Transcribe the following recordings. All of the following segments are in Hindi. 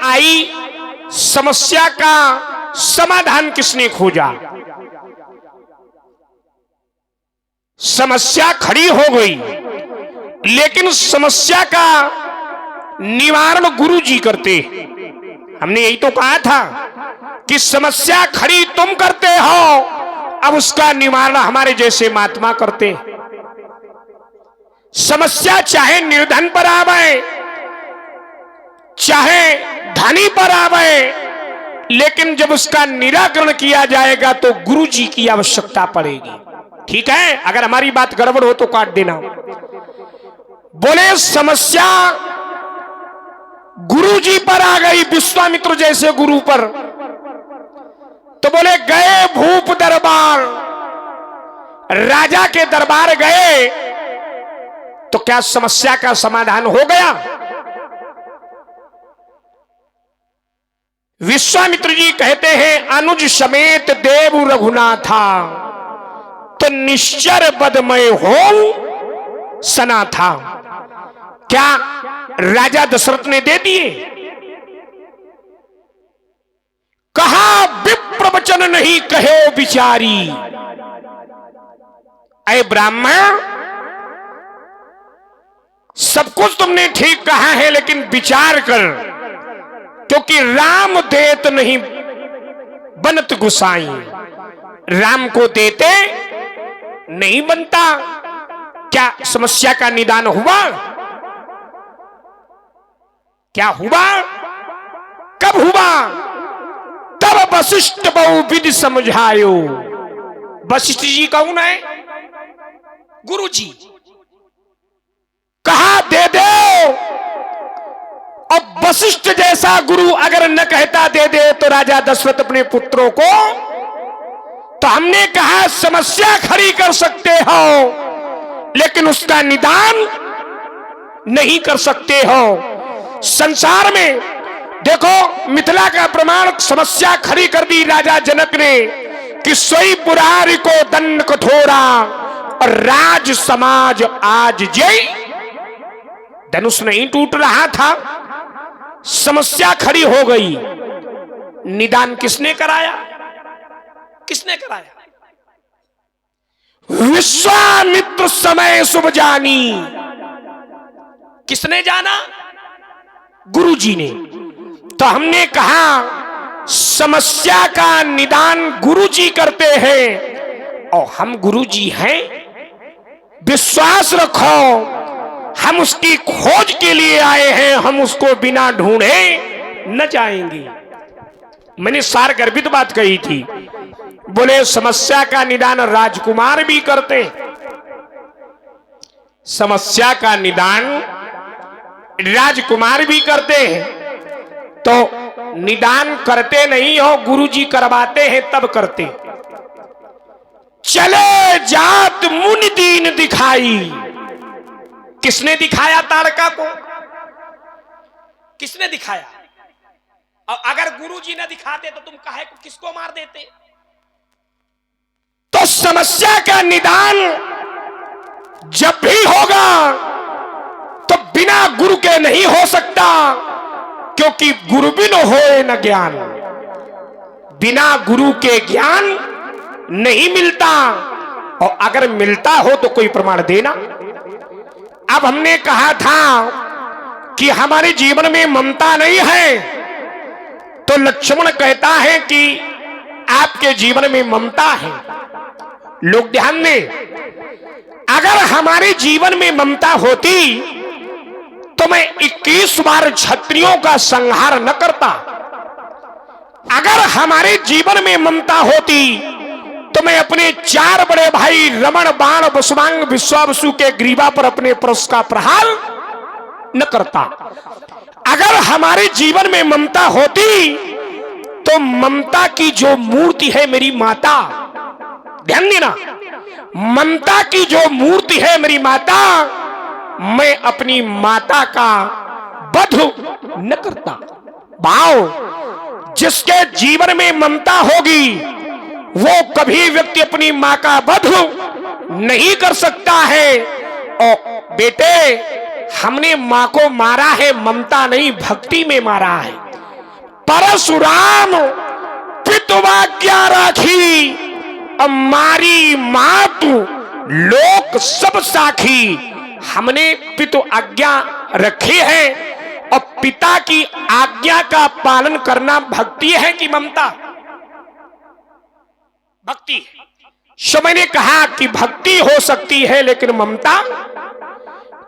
आई समस्या का समाधान किसने खोजा? समस्या खड़ी हो गई, लेकिन समस्या का निवारण गुरु जी करते। हमने यही तो कहा था कि समस्या खड़ी तुम करते हो, अब उसका निवारण हमारे जैसे महात्मा करते। समस्या चाहे निर्धन पर आवे, चाहे धनी पर आवे, लेकिन जब उसका निराकरण किया जाएगा तो गुरु जी की आवश्यकता पड़ेगी। ठीक है, अगर हमारी बात गड़बड़ हो तो काट देना। बोले समस्या गुरु जी पर आ गई, विश्वामित्र जैसे गुरु पर, तो बोले गए भूप दरबार, राजा के दरबार गए तो क्या समस्या का समाधान हो गया? विश्वामित्र जी कहते हैं अनुज समेत देव रघुनाथा, तो निश्चर बदमय हो सना था। क्या राजा दशरथ ने दे दिए? कहा विप्र वचन नहीं कहे विचारी। अरे ब्राह्मण, सब कुछ तुमने ठीक कहा है, लेकिन विचार कर, क्योंकि राम देत नहीं बनत गुसाई। राम को देते नहीं बनता। क्या समस्या का निदान हुआ? क्या हुआ? कब हुआ? तब वशिष्ठ बहुविधि समझायो। वशिष्ठ जी कौन है? गुरु जी। कहा दे दो। अब वशिष्ठ जैसा गुरु अगर न कहता दे दे तो राजा दशरथ अपने पुत्रों को, तो हमने कहा समस्या खड़ी कर सकते हो, लेकिन उसका निदान नहीं कर सकते हो। संसार में देखो, मिथिला का प्रमाण समस्या खड़ी कर दी राजा जनक ने कि सोई पुरारी को दंड कठोरा और राज समाज आज जय। धनुष नहीं टूट रहा था, समस्या खड़ी हो गई, निदान किसने कराया? किसने कराया? विश्वामित्र समय शुभ जानी। किसने जाना? गुरु जी ने। तो हमने कहा समस्या का निदान गुरु जी करते हैं, और हम गुरु जी हैं, विश्वास रखो, हम उसकी खोज के लिए आए हैं, हम उसको बिना ढूंढे न जाएंगे। मैंने सारगर्भित बात कही थी। बोले समस्या का निदान राजकुमार भी करते, समस्या का निदान राजकुमार भी करते हैं। तो निदान करते नहीं हो, गुरुजी करवाते हैं तब करते। चले जात मुनि दीन दिखाई। किसने दिखाया ताड़का को? किसने दिखाया? और अगर गुरुजी न दिखाते तो तुम काहे को किसको मार देते? तो समस्या का निदान जब भी होगा तो बिना गुरु के नहीं हो सकता, क्योंकि गुरु बिन होए न ज्ञान। बिना गुरु के ज्ञान नहीं मिलता, और अगर मिलता हो तो कोई प्रमाण देना। अब हमने कहा था कि हमारे जीवन में ममता नहीं है, तो लक्ष्मण कहता है कि आपके जीवन में ममता है। लोग ध्यान दें, अगर हमारे जीवन में ममता होती तो मैं 21 बार क्षत्रियों का संहार न करता। अगर हमारे जीवन में ममता होती तो मैं अपने 4 बड़े भाई रमण, बाण, वसुमांग, विश्वावसु के ग्रीवा पर अपने परश का प्रहार न करता। अगर हमारे जीवन में ममता होती तो ममता की जो मूर्ति है मेरी माता, ध्यान देना, ममता की जो मूर्ति है मेरी माता, मैं अपनी माता का वध न करता। भाव, जिसके जीवन में ममता होगी वो कभी व्यक्ति अपनी मां का वध नहीं कर सकता है। और बेटे, हमने मां को मारा है ममता नहीं, भक्ति में मारा है। परशुराम पितुवाज्ञा राखी, अब मारी मातु लोक सब साखी। हमने पितु आज्ञा रखी है और पिता की आज्ञा का पालन करना भक्ति है कि ममता? भक्ति। सो मैंने कहा कि भक्ति हो सकती है लेकिन ममता,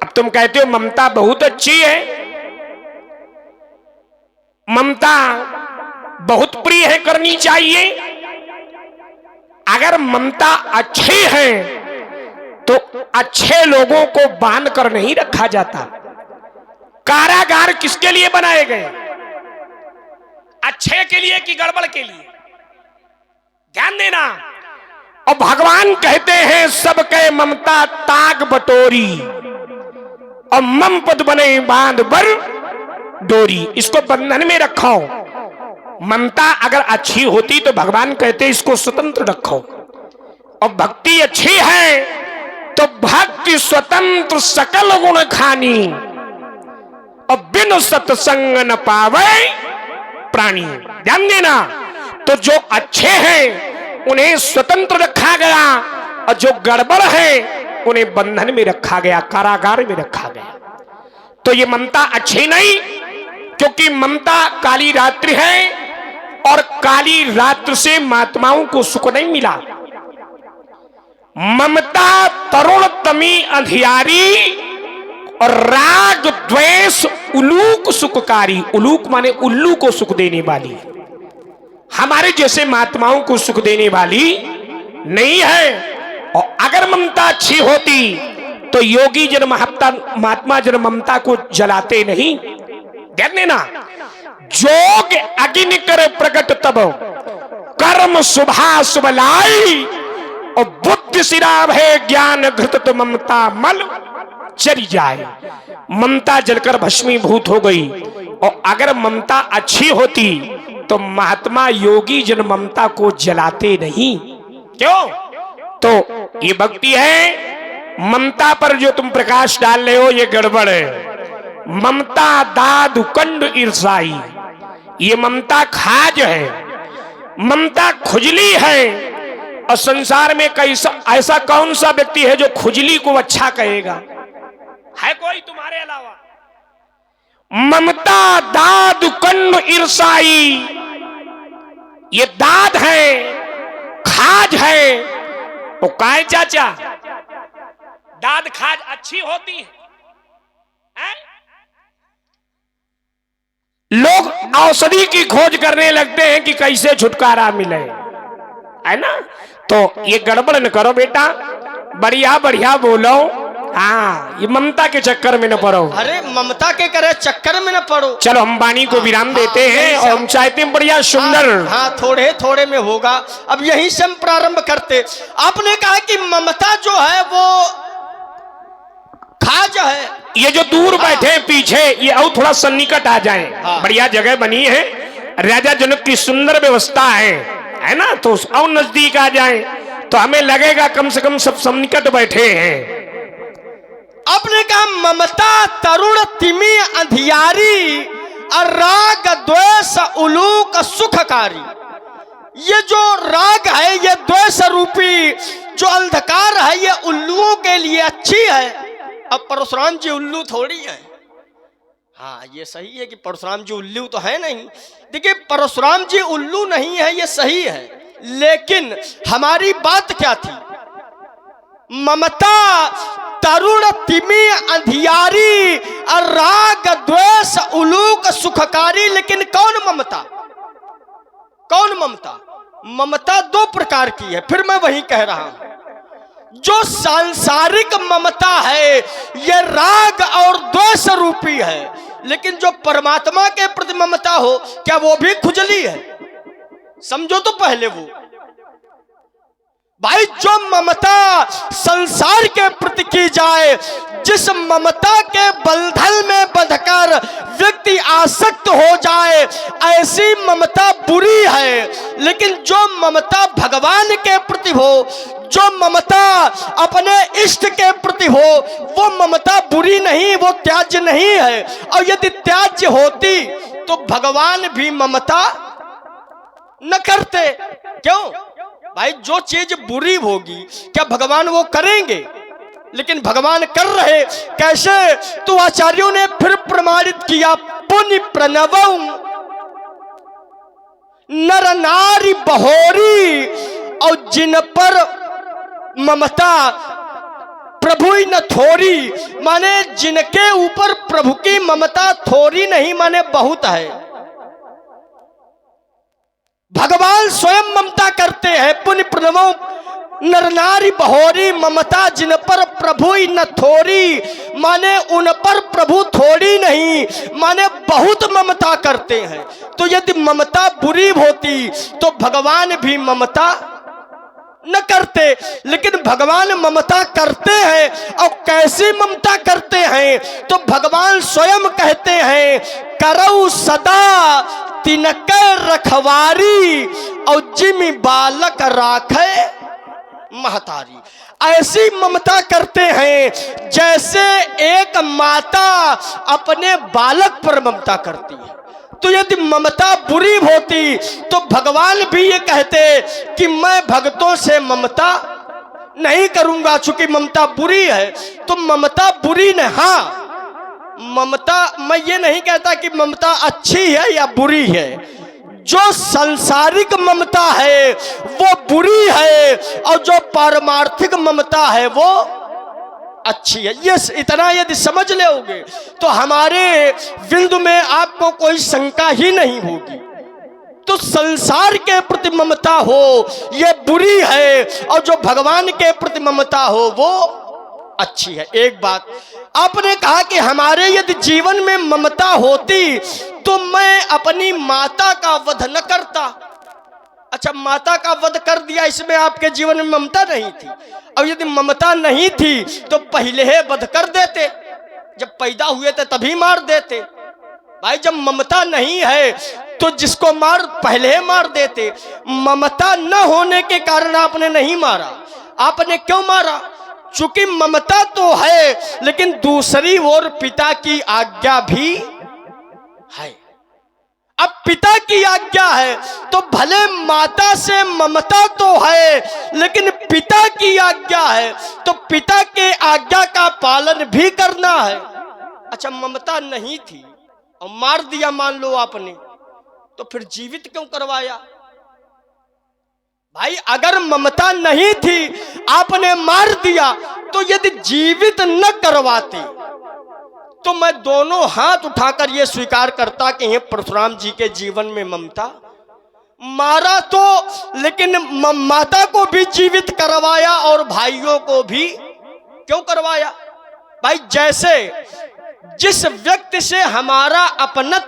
अब तुम कहते हो ममता बहुत अच्छी है, ममता बहुत प्रिय है, करनी चाहिए। अगर ममता अच्छी है तो अच्छे लोगों को बांध कर नहीं रखा जाता। कारागार किसके लिए बनाए गए? अच्छे के लिए कि गड़बड़ के लिए? ध्यान देना। और भगवान कहते हैं सबके ममता ताग बटोरी और मम पद बने बांध बर डोरी। इसको बंधन में रखो। ममता अगर अच्छी होती तो भगवान कहते इसको स्वतंत्र रखो। और भक्ति अच्छी है तो भक्ति स्वतंत्र सकल गुण खानी और बिन सत्संग न पावे प्राणी। ध्यान देना। तो जो अच्छे हैं उन्हें स्वतंत्र रखा गया और जो गड़बड़ है उन्हें बंधन में रखा गया, कारागार में रखा गया। तो ये ममता अच्छी नहीं, क्योंकि ममता काली रात्रि है और काली रात्रि से महात्माओं को सुख नहीं मिला। ममता तरुण तमी अंधियारी और राग द्वेष उलूक सुखकारी। उलूक माने उल्लू को सुख देने वाली, हमारे जैसे महात्माओं को सुख देने वाली नहीं है। और अगर ममता अच्छी होती तो योगी जन महात्मा जन ममता को जलाते नहीं। ध्यान देना। जोग अग्नि कर प्रकट तब कर्म शुभा शुभ लाई और बुद्धि सिराव है ज्ञान घृत तो ममता मल चरी जाए। ममता जलकर भस्मीभूत हो गई। और अगर ममता अच्छी होती तो महात्मा योगी जन ममता को जलाते नहीं। क्यों? तो ये भक्ति है। ममता पर जो तुम प्रकाश डाल रहे हो ये गड़बड़ है। ममता दाद कंड ईर्षाई, ये ममता खाज है, ममता खुजली है। और संसार में ऐसा कौन सा व्यक्ति है जो खुजली को अच्छा कहेगा? है कोई तुम्हारे अलावा? ममता दाद कंड ईर्षाई, ये दाद है, खाज है। वो काय चाचा, दाद खाज अच्छी होती है? लोग औषधि की खोज करने लगते हैं कि कैसे छुटकारा मिले, है ना? तो ये गड़बड़ न करो बेटा, बढ़िया बढ़िया बोलो। हाँ, ये ममता के चक्कर में न पड़ो। अरे ममता के करे चक्कर में न पड़ो। चलो हम वाणी को विराम देते हैं और हम चाहते हैं बढ़िया सुंदर। हाँ, थोड़े थोड़े में होगा। अब यहीं से हम प्रारंभ करते। आपने कहा कि ममता जो है वो खाज है। ये जो दूर बैठे पीछे, ये और थोड़ा सन्निकट आ जाए। बढ़िया जगह बनी है, राजा जनक की सुंदर व्यवस्था है ना? तो और नजदीक आ जाए तो हमें लगेगा कम से कम सब सन्निकट बैठे हैं। आपने कहा ममता तरुण तिमी अंधियारी और राग द्वेष उलूक सुखकारी। ये जो राग है, ये द्वेष रूपी जो अंधकार है, ये उल्लुओं के लिए अच्छी है। अब परशुराम जी उल्लू थोड़ी है। हाँ, ये सही है कि परशुराम जी उल्लू तो है नहीं। देखिए, परशुराम जी उल्लू नहीं है, ये सही है। लेकिन हमारी बात क्या थी? ममता तरुण तिमी अंधियारी और राग द्वेष उलूक सुखकारी। लेकिन कौन ममता? कौन ममता? ममता दो प्रकार की है। फिर मैं वही कह रहा हूं। जो सांसारिक ममता है ये राग और द्वेष रूपी है। लेकिन जो परमात्मा के प्रति ममता हो, क्या वो भी खुजली है? समझो तो पहले वो भाई, जो ममता संसार के प्रति की जाए, जिस ममता के बंधन में बंधकर व्यक्ति आसक्त हो जाए, ऐसी ममता बुरी है। लेकिन जो ममता भगवान के प्रति हो, जो ममता अपने इष्ट के प्रति हो, वो ममता बुरी नहीं, वो त्याज्य नहीं है। और यदि त्याज्य होती तो भगवान भी ममता न करते। क्यों भाई, जो चीज बुरी होगी क्या भगवान वो करेंगे? लेकिन भगवान कर रहे। कैसे? तो आचार्यों ने फिर प्रमाणित किया, पुण्य प्रणवं नर नारी बहोरी, और जिन पर ममता प्रभु ही न थोड़ी, माने जिनके ऊपर प्रभु की ममता थोड़ी नहीं माने बहुत है। भगवान स्वयं ममता करते हैं। पुण्य प्रणवो नर नारी बहोरी, ममता जिन पर प्रभु ही न थोड़ी, माने उन पर प्रभु थोड़ी नहीं माने बहुत ममता करते हैं। तो यदि ममता बुरी होती तो भगवान भी ममता न करते, लेकिन भगवान ममता करते हैं। और कैसी ममता करते हैं? तो भगवान स्वयं कहते हैं, करऊ सदा तिनके रखवारी, और जिमि बालक राखे महतारी। ऐसी ममता करते हैं जैसे एक माता अपने बालक पर ममता करती है। तो यदि ममता बुरी होती तो भगवान भी ये कहते कि मैं भक्तों से ममता नहीं करूंगा, चूंकि ममता बुरी है। तो ममता बुरी नहीं, हाँ ममता, मैं ये नहीं कहता कि ममता अच्छी है या बुरी है। जो सांसारिक ममता है वो बुरी है, और जो पारमार्थिक ममता है वो अच्छी है। ये इतना यदि समझ लोगे तो हमारे बिंदु में आपको कोई शंका ही नहीं होगी। तो संसार के प्रति ममता हो ये बुरी है, और जो भगवान के प्रति ममता हो वो अच्छी है। एक बात आपने कहा कि हमारे यदि जीवन में ममता होती तो मैं अपनी माता का वध न करता। अच्छा, माता का वध कर दिया, इसमें आपके जीवन में ममता नहीं थी। और यदि ममता नहीं थी तो पहले ही वध कर देते, जब पैदा हुए थे तभी मार देते। भाई जब ममता नहीं है तो जिसको मार पहले ही मार देते। ममता न होने के कारण आपने नहीं मारा। आपने क्यों मारा? चूंकि ममता तो है, लेकिन दूसरी ओर पिता की आज्ञा भी है। अब पिता की आज्ञा है तो भले माता से ममता तो है, लेकिन पिता की आज्ञा है तो पिता के आज्ञा का पालन भी करना है। अच्छा, ममता नहीं थी और मार दिया मान लो आपने, तो फिर जीवित क्यों करवाया? भाई अगर ममता नहीं थी आपने मार दिया, तो यदि जीवित न करवाते तो मैं दोनों हाथ उठाकर यह स्वीकार करता कि ये परशुराम जी के जीवन में ममता। मारा तो, लेकिन माता को भी जीवित करवाया और भाइयों को भी क्यों करवाया? भाई जैसे जिस व्यक्ति से हमारा अपनत्व